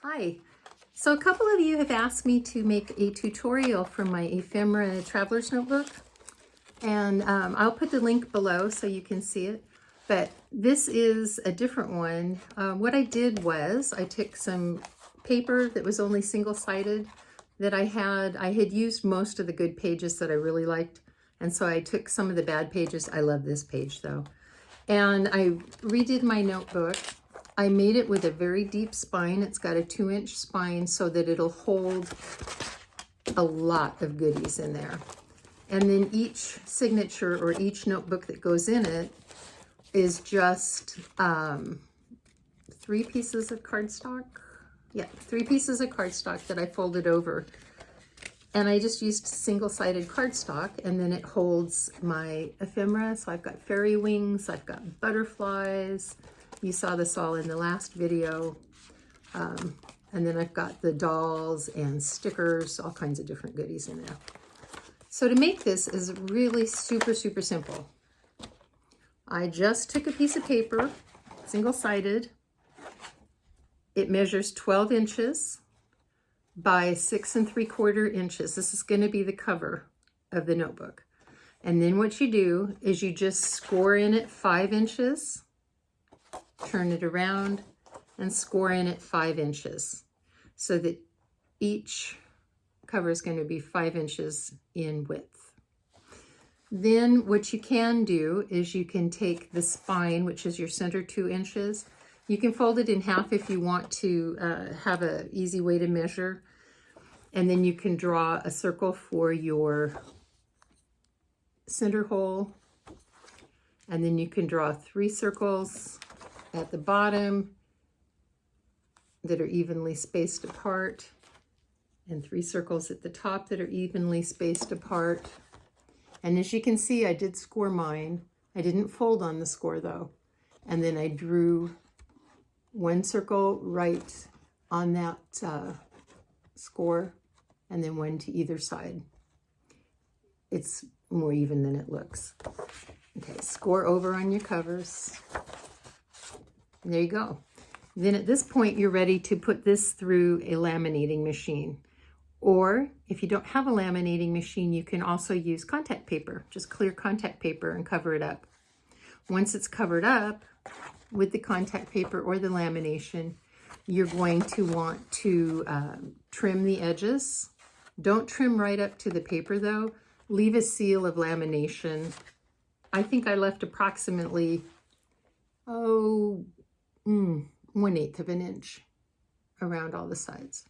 Hi. So a couple of you have asked me to make a tutorial for my Ephemera Traveler's Notebook, and I'll put the link below so you can see it. But this is a different one. What I did was I took some paper that was only single-sided that I had used most of the good pages that I really liked, and so I took some of the bad pages. I love this page though. And I redid my notebook. I made it with a very deep spine. It's got a 2-inch spine so that it'll hold a lot of goodies in there. And then each signature or each notebook that goes in it is just 3 pieces of cardstock. Yeah, 3 pieces of cardstock that I folded over. And I just used single-sided cardstock, and then it holds my ephemera. So I've got fairy wings, I've got butterflies. You saw this all in the last video. And then I've got the dolls and stickers, all kinds of different goodies in there. So to make this is really super, super simple. I just took a piece of paper, single-sided. It measures 12 inches by 6 3/4 inches. This is going to be the cover of the notebook. And then what you do is you just score in at 5 inches, turn it around, and score in at 5 inches so that each cover is going to be 5 inches in width. Then what you can do is you can take the spine, which is your center 2 inches. You can fold it in half if you want to have an easy way to measure. And then you can draw a circle for your center hole. And then you can draw 3 circles at the bottom that are evenly spaced apart, and 3 circles at the top that are evenly spaced apart. And as you can see, I did score mine. I didn't fold on the score though. And then I drew 1 circle right on that score, and then 1 to either side. It's more even than it looks. Okay, score over on your covers. There you go. Then at this point, you're ready to put this through a laminating machine. Or if you don't have a laminating machine, you can also use contact paper, just clear contact paper, and cover it up. Once it's covered up with the contact paper or the lamination, you're going to want to trim the edges. Don't trim right up to the paper though. Leave a seal of lamination. I think I left approximately, 1/8 of an inch around all the sides.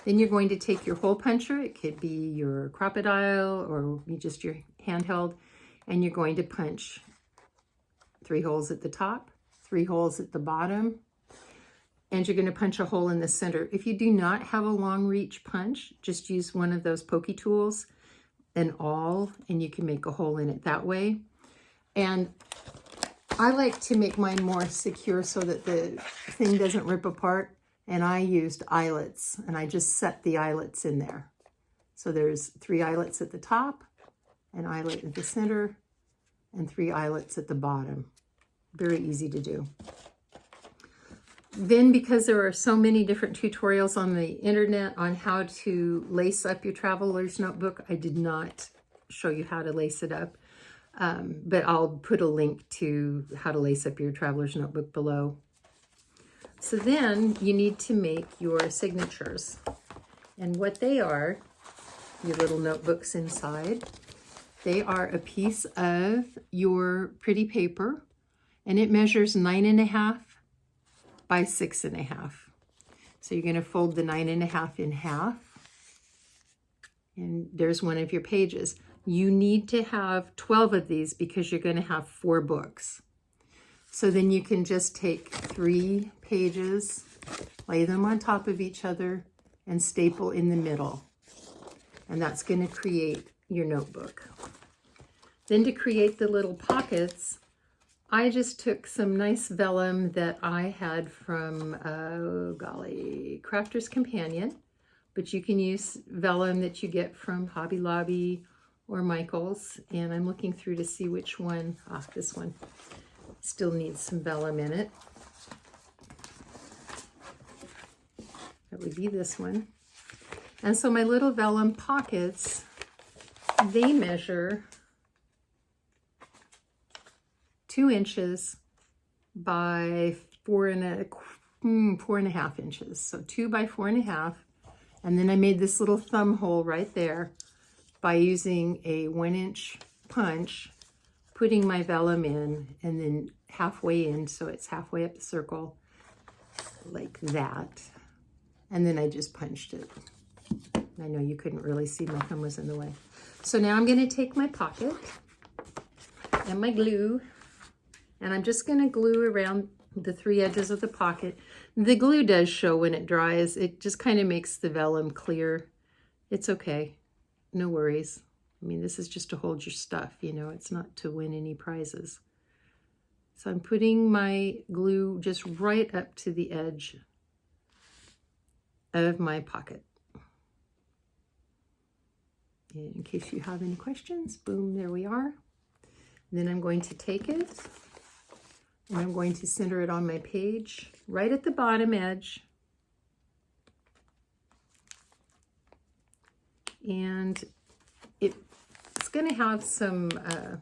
Then you're going to take your hole puncher. It could be your crocodile or just your handheld, and you're going to punch 3 holes at the top, 3 holes at the bottom, and you're going to punch a hole in the center. If you do not have a long reach punch, just use one of those pokey tools and you can make a hole in it that way. And I like to make mine more secure so that the thing doesn't rip apart. And I used eyelets, and I just set the eyelets in there. So there's 3 eyelets at the top, an eyelet at the center, and 3 eyelets at the bottom. Very easy to do. Then, because there are so many different tutorials on the internet on how to lace up your traveler's notebook, I did not show you how to lace it up. But I'll put a link to how to lace up your traveler's notebook below. So then you need to make your signatures. And what they are, your little notebooks inside, they are a piece of your pretty paper, and it measures 9.5 by 6.5. So you're going to fold the 9.5 in half, and there's one of your pages. You need to have 12 of these because you're going to have 4 books. So then you can just take 3 pages, lay them on top of each other, and staple in the middle. And that's going to create your notebook. Then to create the little pockets, I just took some nice vellum that I had from, Crafter's Companion. But you can use vellum that you get from Hobby Lobby or Michael's. And I'm looking through to see which one. This one still needs some vellum in it. That would be this one. And so my little vellum pockets, they measure 2 inches by 4.5 inches. So 2 by 4.5. And then I made this little thumb hole right there by using a 1-inch punch, putting my vellum in, and then halfway in, so it's halfway up the circle, like that. And then I just punched it. I know you couldn't really see, my thumb was in the way. So now I'm going to take my pocket and my glue, and I'm just going to glue around the 3 edges of the pocket. The glue does show when it dries. It just kind of makes the vellum clear. It's okay. No worries. I mean, this is just to hold your stuff, you know, it's not to win any prizes. So I'm putting my glue just right up to the edge of my pocket. In case you have any questions, boom, there we are. And then I'm going to take it and I'm going to center it on my page right at the bottom edge. And it's going to have some,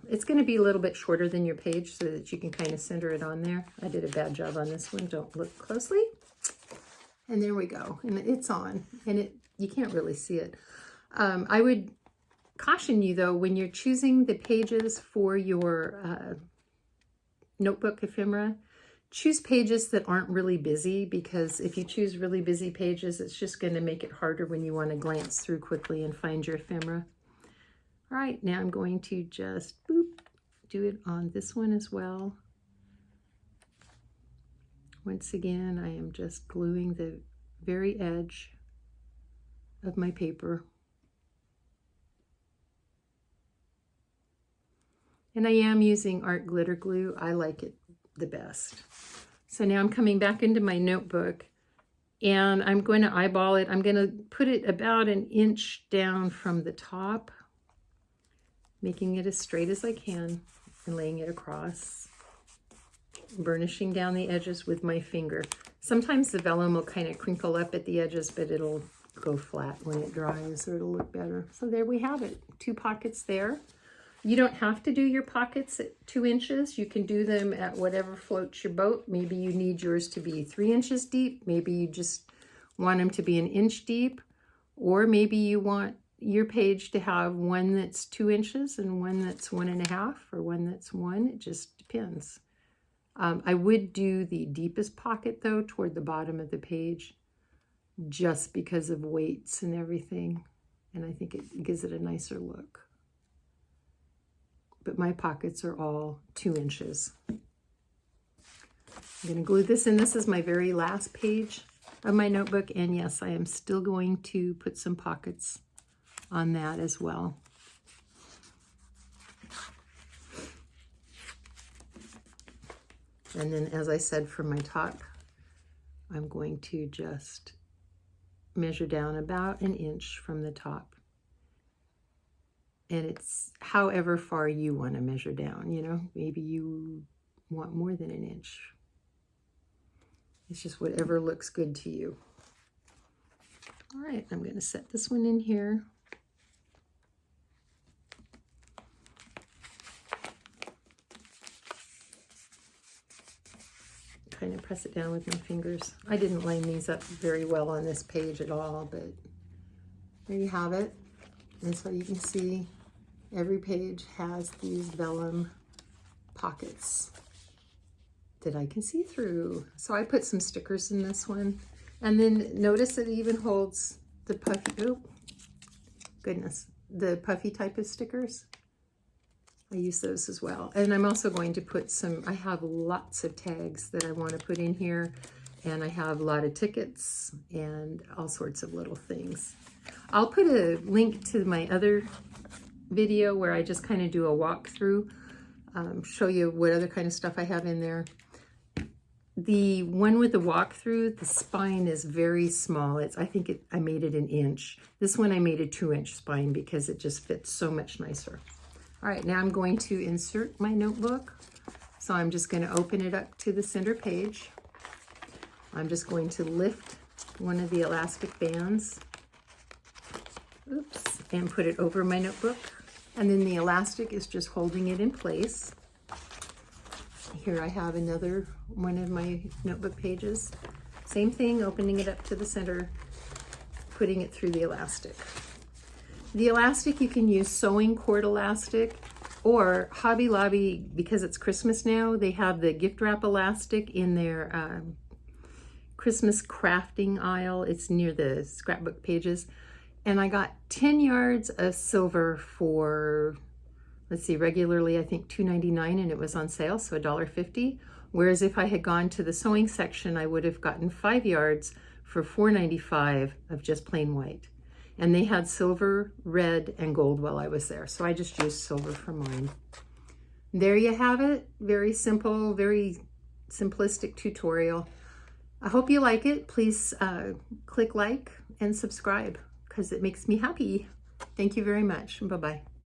it's going to be a little bit shorter than your page so that you can kind of center it on there. I did a bad job on this one. Don't look closely. And there we go. And it's on. And you can't really see it. I would caution you, though, when you're choosing the pages for your notebook ephemera, choose pages that aren't really busy, because if you choose really busy pages, it's just going to make it harder when you want to glance through quickly and find your ephemera. All right, now I'm going to just boop, do it on this one as well. Once again, I am just gluing the very edge of my paper. And I am using art glitter glue. I like it the best. So now I'm coming back into my notebook and I'm going to eyeball it. I'm going to put it about 1 inch down from the top, making it as straight as I can and laying it across, burnishing down the edges with my finger. Sometimes the vellum will kind of crinkle up at the edges, but it'll go flat when it dries, or it'll look better. So there we have it, 2 pockets there. You don't have to do your pockets at 2 inches. You can do them at whatever floats your boat. Maybe you need yours to be 3 inches deep. Maybe you just want them to be 1 inch deep. Or maybe you want your page to have one that's 2 inches and one that's 1.5, or one that's 1. It just depends. I would do the deepest pocket, though, toward the bottom of the page, just because of weights and everything. And I think it gives it a nicer look. But my pockets are all 2 inches. I'm going to glue this in. This is my very last page of my notebook. And yes, I am still going to put some pockets on that as well. And then, as I said, for my top, I'm going to just measure down about 1 inch from the top. And it's however far you want to measure down, you know, maybe you want more than 1 inch. It's just whatever looks good to you. All right, I'm going to set this one in here. Kind of press it down with my fingers. I didn't line these up very well on this page at all, but there you have it. And so you can see every page has these vellum pockets that I can see through. So I put some stickers in this one. And then notice it even holds the puffy, oh goodness, the puffy type of stickers. I use those as well. And I'm also going to put some, I have lots of tags that I want to put in here. And I have a lot of tickets and all sorts of little things. I'll put a link to my other video where I just kind of do a walkthrough, show you what other kind of stuff I have in there. The one with the walkthrough, the spine is very small. I made it 1 inch. This one I made a 2-inch spine because it just fits so much nicer. All right, now I'm going to insert my notebook. So I'm just going to open it up to the center page. I'm just going to lift one of the elastic bands. Oops, and put it over my notebook. And then the elastic is just holding it in place. Here I have another one of my notebook pages. Same thing, opening it up to the center, putting it through the elastic. The elastic, you can use sewing cord elastic, or Hobby Lobby, because it's Christmas now, they have the gift wrap elastic in their Christmas crafting aisle. It's near the scrapbook pages. And I got 10 yards of silver for, let's see, regularly I think $2.99, and it was on sale, so $1.50. Whereas if I had gone to the sewing section, I would have gotten 5 yards for $4.95 of just plain white. And they had silver, red, and gold while I was there. So I just used silver for mine. There you have it. Very simple, very simplistic tutorial. I hope you like it. Please click like and subscribe, because it makes me happy. Thank you very much. Bye-bye.